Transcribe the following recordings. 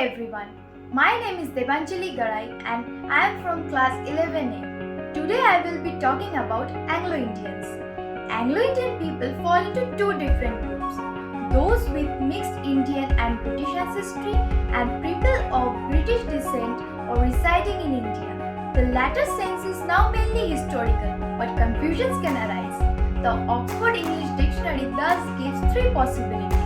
everyone. My name is Debanjali Garai and I am from class 11A. Today I will be talking about Anglo-Indians. Anglo-Indian people fall into two different groups. Those with mixed Indian and British ancestry and people of British descent or residing in India. The latter sense is now mainly historical, but confusions can arise. The Oxford English Dictionary thus gives three possibilities.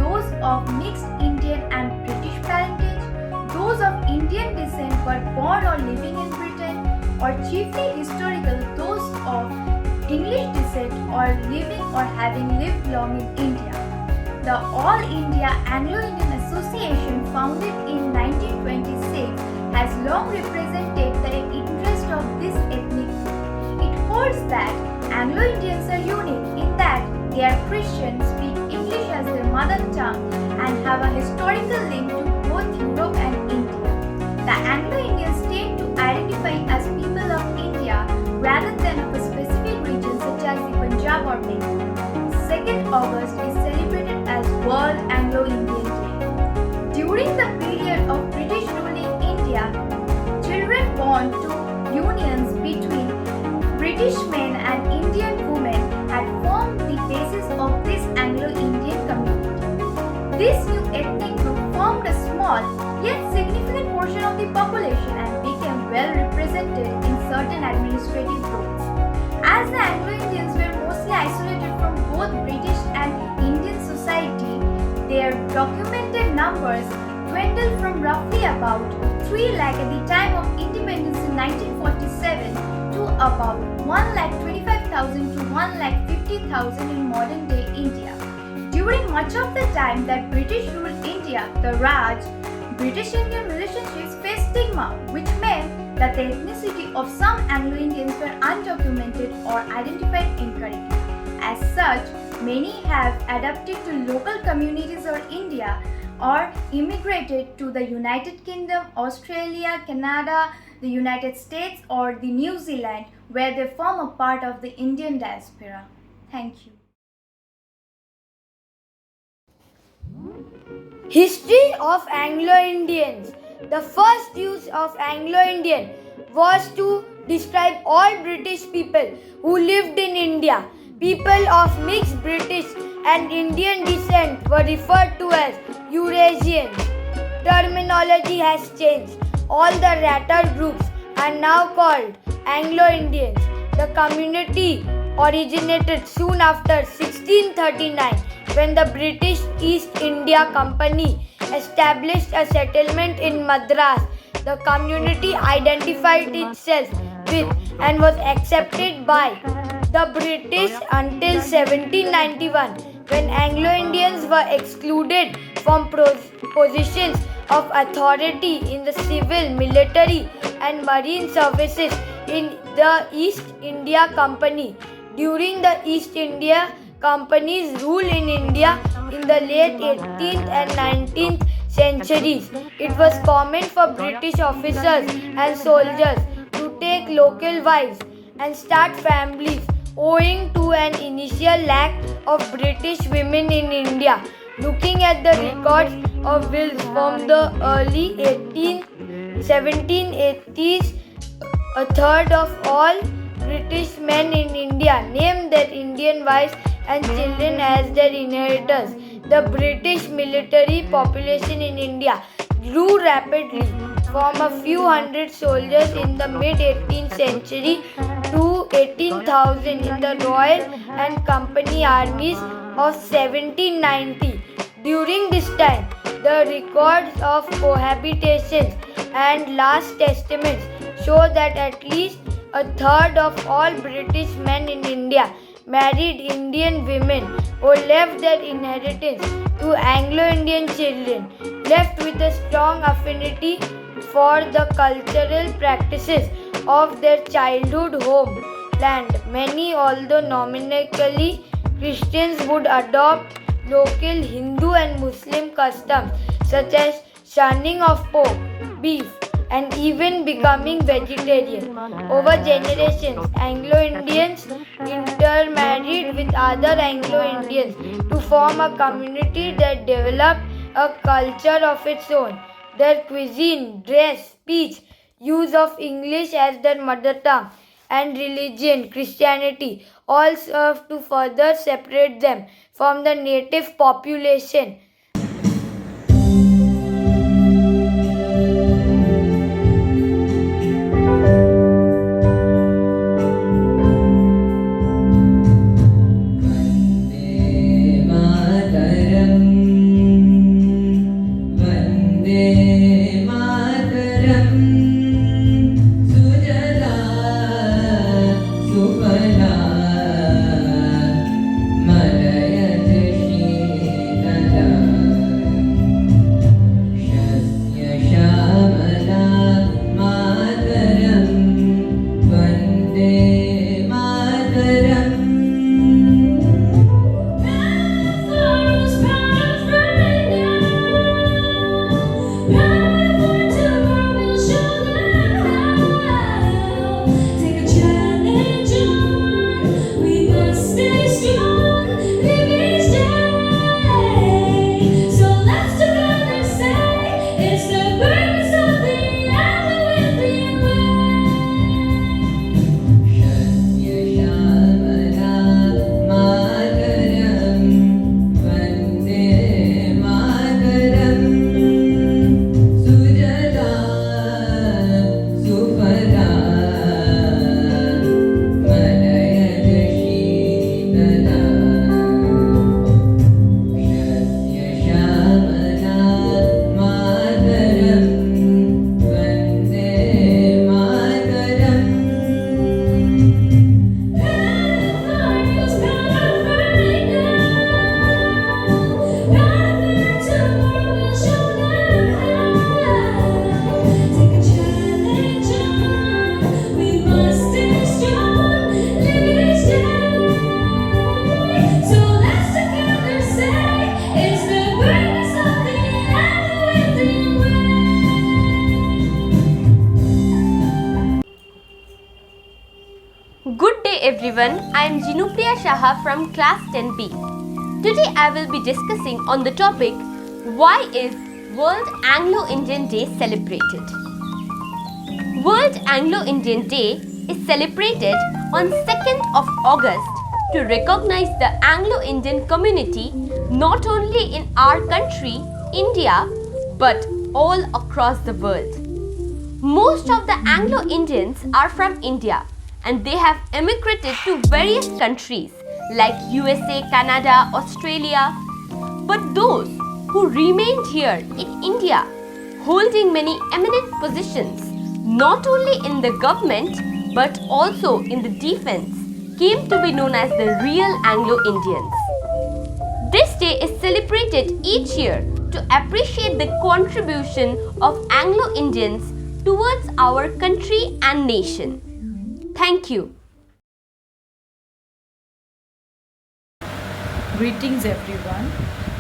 Those of mixed Indian and British parentage, those of Indian descent but born or living in Britain, or chiefly historical, those of English descent or living or having lived long in India. The All India Anglo-Indian Association, founded in 1926, has long represented the interest of this ethnic group. It holds that Anglo-Indians are unique in that they are Christian, speak English as their mother tongue, and have a historical link to both Europe and India. The Anglo-Indians tend to identify as people of India rather than of a specific region such as the Punjab or Bengal. 2nd August is celebrated as World Anglo-Indian Day. During the period of British rule in India, children born to unions between British men and Indian women had formed the basis of this Anglo-Indian community. This new ethnic group formed a small yet significant portion of the population and became well represented in certain administrative roles. As the Anglo-Indians were mostly isolated from both British and Indian society, their documented numbers dwindled from roughly about 3 lakh at the time of independence in 1947 to about 1,25,000 to 1,50,000 in modern day India. During much of the time that British ruled India, the Raj, British-Indian relationships faced stigma, which meant that the ethnicity of some Anglo-Indians were undocumented or identified incorrectly. As such, many have adapted to local communities of India or immigrated to the United Kingdom, Australia, Canada, the United States or the New Zealand, where they form a part of the Indian diaspora. Thank you. History of Anglo-Indians. The first use of Anglo-Indian was to describe all British people who lived in India. People of mixed British and Indian descent were referred to as Eurasians. Terminology has changed. All the latter groups are now called Anglo-Indians. The community originated soon after 1639 when the British East India Company established a settlement in Madras. The community identified itself with and was accepted by the British until 1791 when Anglo-Indians were excluded from positions of authority in the civil, military and marine services in the East India Company. During the East India Company's rule in India in the late 18th and 19th centuries, it was common for British officers and soldiers to take local wives and start families owing to an initial lack of British women in India. Looking at the records of wills from the early 1780s, a third of all British men in India named their Indian wives and children as their inheritors. The British military population in India grew rapidly from a few hundred soldiers in the mid-18th century to 18,000 in the Royal and Company armies of 1790. During this time, the records of cohabitations and last testaments show that at least a third of all British men in India married Indian women or left their inheritance to Anglo-Indian children, left with a strong affinity for the cultural practices of their childhood homeland. Many, although nominally Christians, would adopt local Hindu and Muslim customs such as shunning of pork, beef, and even becoming vegetarian. Over generations, Anglo-Indians intermarried with other Anglo-Indians to form a community that developed a culture of its own. Their cuisine, dress, speech, use of English as their mother tongue, and religion, Christianity, all serve to further separate them from the native population. Good day everyone, I am Jinupriya Shaha from class 10B. Today I will be discussing on the topic, why is World Anglo-Indian Day celebrated? World Anglo-Indian Day is celebrated on 2nd of August to recognize the Anglo-Indian community not only in our country, India, but all across the world. Most of the Anglo-Indians are from India and they have emigrated to various countries like USA, Canada, Australia. But those who remained here in India, holding many eminent positions, not only in the government but also in the defense, came to be known as the real Anglo-Indians. This day is celebrated each year to appreciate the contribution of Anglo-Indians towards our country and nation. Thank you. Greetings everyone.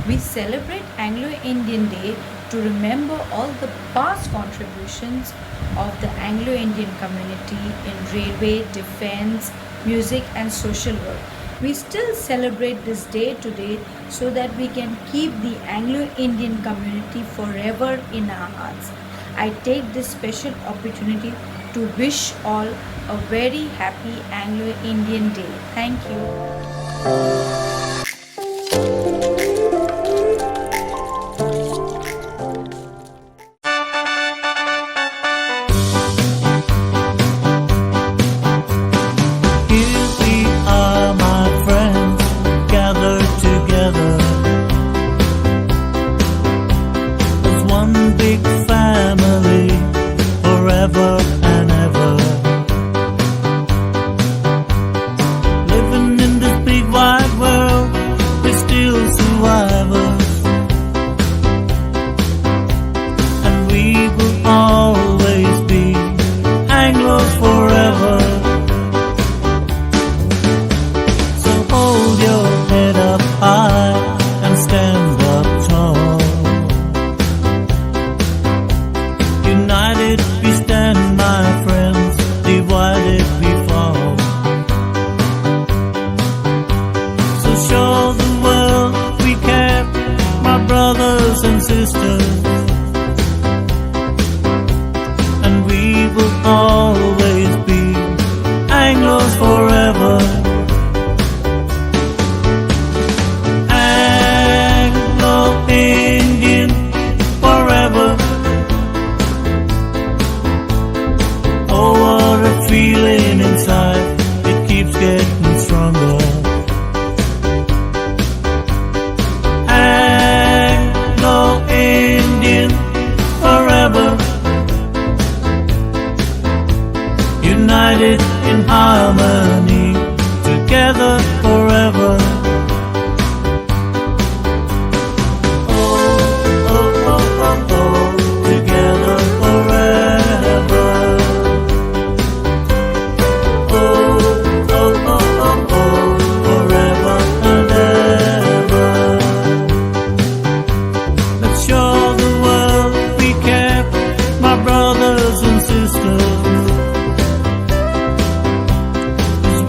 We celebrate Anglo-Indian Day to remember all the past contributions of the Anglo-Indian community in railway, defense, music and social work. We still celebrate this day today so that we can keep the Anglo-Indian community forever in our hearts. I take this special opportunity to wish all a very happy Anglo-Indian Day. Thank you. Big family forever and ever, living in this big wide world.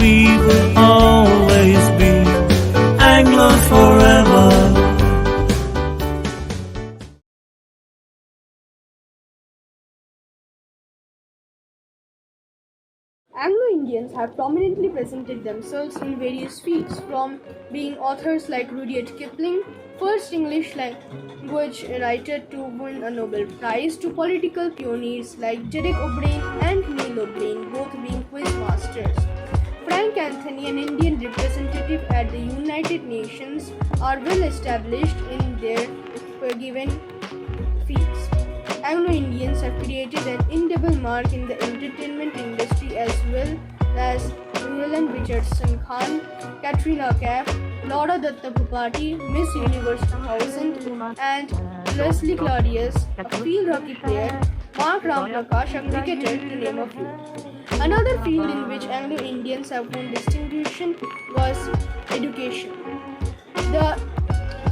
we will always be Anglos forever. Anglo-Indians have prominently presented themselves in various fields, from being authors like Rudyard Kipling, first English language writer to win a Nobel Prize, to political pioneers like Derek O'Brien and Neil O'Brien, both being quiz masters. Frank Anthony, an Indian representative at the United Nations, are well established in their given fields. Anglo-Indians have created an indelible mark in the entertainment industry, as well as Helen Richardson Khan, Katrina Kaif, Laura Datta Bhupathi, Miss Universe 2000, and Leslie Claudius, a field hockey player, Mark Ramprakash, a cricketer, to name a few. Another field in which Anglo-Indians have won distinction was education. The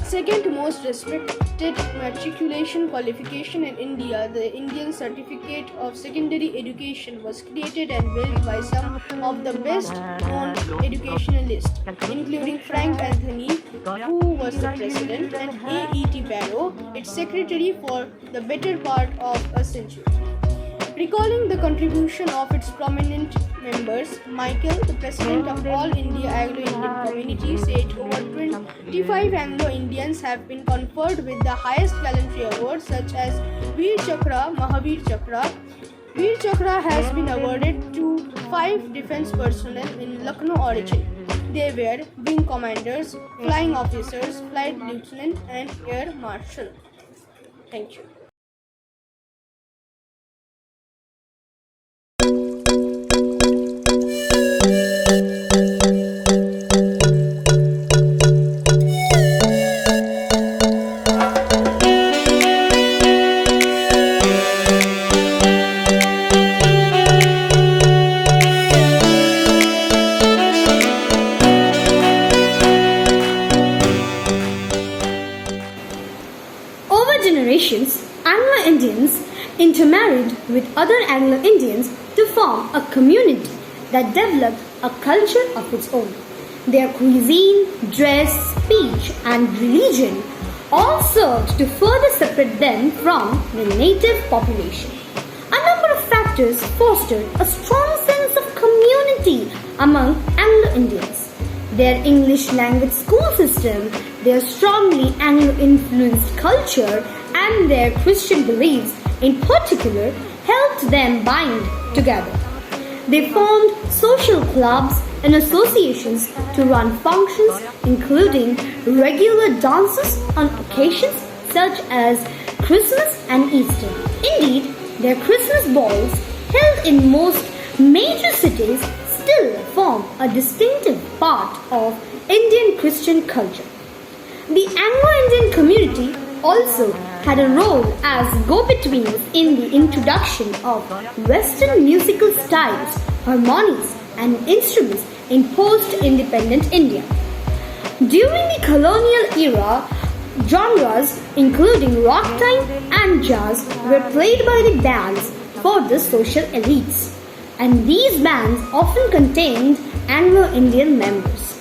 second most respected matriculation qualification in India, the Indian Certificate of Secondary Education, was created and built by some of the best known educationalists, including Frank Anthony, who was the president, and A.E.T. Barrow, its secretary for the better part of a century. Recalling the contribution of its prominent members, Michael, the president of All India Anglo-Indian Community, said over 25 Anglo-Indians have been conferred with the highest gallantry awards such as Veer Chakra, Mahavir Chakra. Veer Chakra has been awarded to 5 defense personnel in Lucknow origin. They were wing commanders, flying officers, flight lieutenant, and air marshal. Thank you. Generations, Anglo-Indians intermarried with other Anglo-Indians to form a community that developed a culture of its own. Their cuisine, dress, speech, and religion all served to further separate them from the native population. A number of factors fostered a strong sense of community among Anglo-Indians. Their English language school system, their strongly Anglo-influenced culture, and their Christian beliefs in particular helped them bind together. They formed social clubs and associations to run functions, including regular dances on occasions such as Christmas and Easter. Indeed, their Christmas balls, held in most major cities, still form a distinctive part of Indian Christian culture. The Anglo-Indian community also had a role as go-betweens in the introduction of Western musical styles, harmonies, and instruments in post-independent India. During the colonial era, genres including ragtime and jazz were played by the bands for the social elites, and these bands often contained Anglo-Indian members.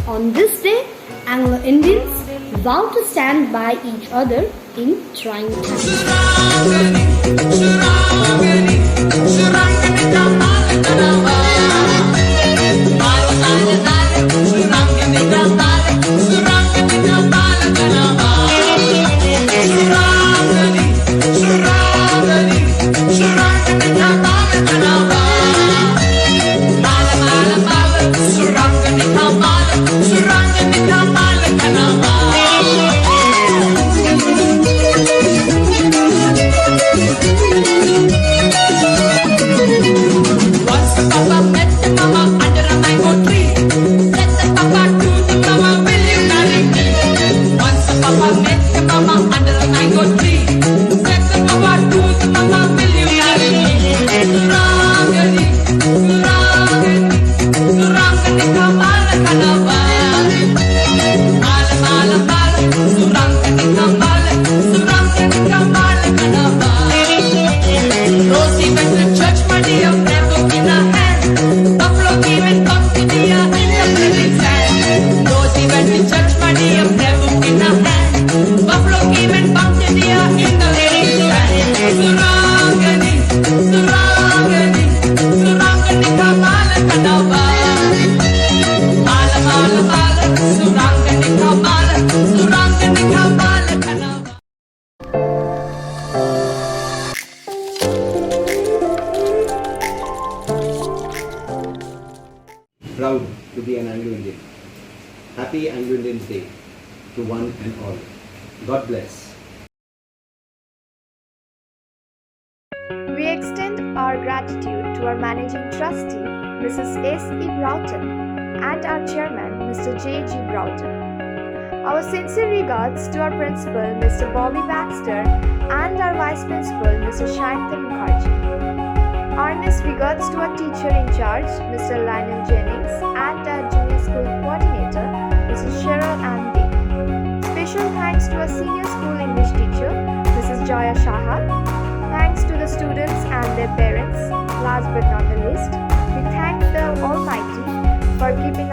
On this day, Anglo-Indians vow to stand by each other in trying times. Papa to be an Anglo-Indian. Happy Anglo-Indian Day to one and all. God bless. We extend our gratitude to our managing trustee, Mrs. S.E. Broughton, and our chairman, Mr. J.G. Broughton. Our sincere regards to our principal, Mr. Bobby Baxter, and our vice principal, Mr. Shantanu Mukherjee. Earnest regards to our teacher in charge, Mr. Lionel Jennings, and our junior school coordinator, Mrs. Cheryl Ann Day. Special thanks to our senior school English teacher, Mrs. Joya Shaha. Thanks to the students and their parents. Last but not the least, we thank the Almighty for keeping